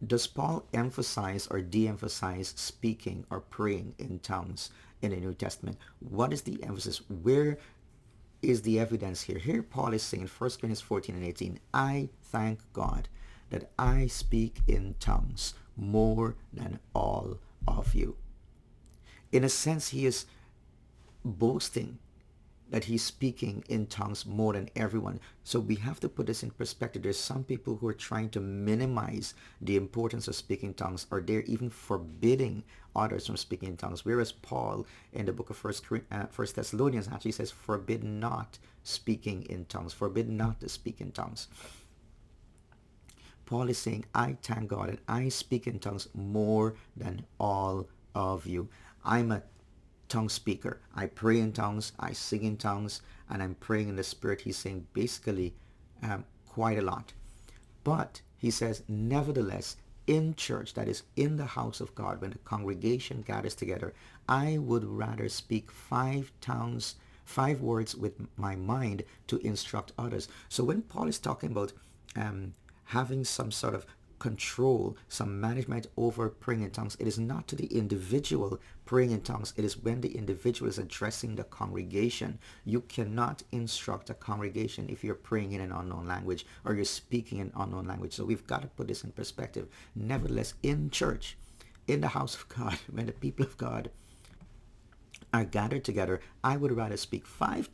Does Paul emphasize or de-emphasize speaking or praying in tongues in the New Testament? What is the emphasis? Where is the evidence here? Here Paul is saying in 1 Corinthians 14 and 18, I thank God that I speak in tongues more than all of you. In a sense, he is boasting that he's speaking in tongues more than everyone. So we have to put this in perspective. There's some people who are trying to minimize the importance of speaking tongues, or they're even forbidding others from speaking in tongues. Whereas Paul in the book of First Thessalonians actually says, forbid not speaking in tongues. Forbid not to speak in tongues. Paul is saying, I thank God that I speak in tongues more than all of you. I'm a tongue speaker. I pray in tongues, I sing in tongues, and I'm praying in the Spirit. He's saying basically quite a lot. But he says, nevertheless, in church, that is in the house of God, when the congregation gathers together, I would rather speak 5 words with my mind to instruct others. So when Paul is talking about having some sort of control, some management over praying in tongues, it is not to the individual praying in tongues. It is when the individual is addressing the congregation. You cannot instruct a congregation if you're praying in an unknown language or you're speaking in unknown language. So we've got to put this in perspective. Nevertheless, in church, in the house of God, when the people of God are gathered together, I would rather speak 5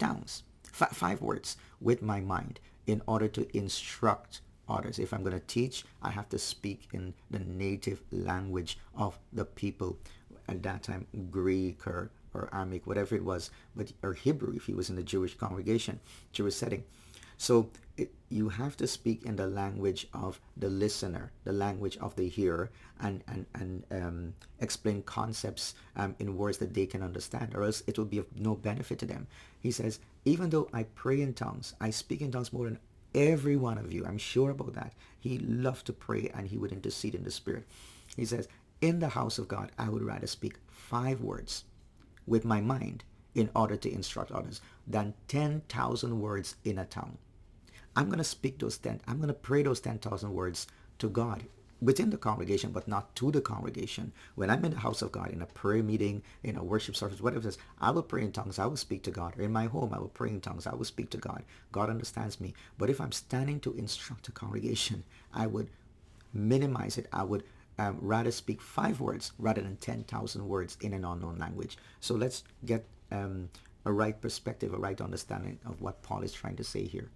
words with my mind in order to instruct others. If I'm going to teach, I have to speak in the native language of the people. At that time, Greek or Aramaic, whatever it was, or Hebrew if he was in the Jewish congregation, Jewish setting. So you have to speak in the language of the listener, the language of the hearer, and explain concepts in words that they can understand, or else it will be of no benefit to them. He says, even though I pray in tongues, I speak in tongues more than every one of you. I'm sure about that. He loved to pray and he would intercede in the Spirit. He says, in the house of God, I would rather speak 5 words with my mind in order to instruct others than 10,000 words in a tongue. I'm going to speak I'm going to pray those 10,000 words to God within the congregation, but not to the congregation. When I'm in the house of God, in a prayer meeting, in a worship service, whatever it is, I will pray in tongues. I will speak to God. Or in my home, I will pray in tongues. I will speak to God. God understands me. But if I'm standing to instruct a congregation, I would minimize it. I would rather speak 5 words rather than 10,000 words in an unknown language. So let's get a right perspective, a right understanding of what Paul is trying to say here.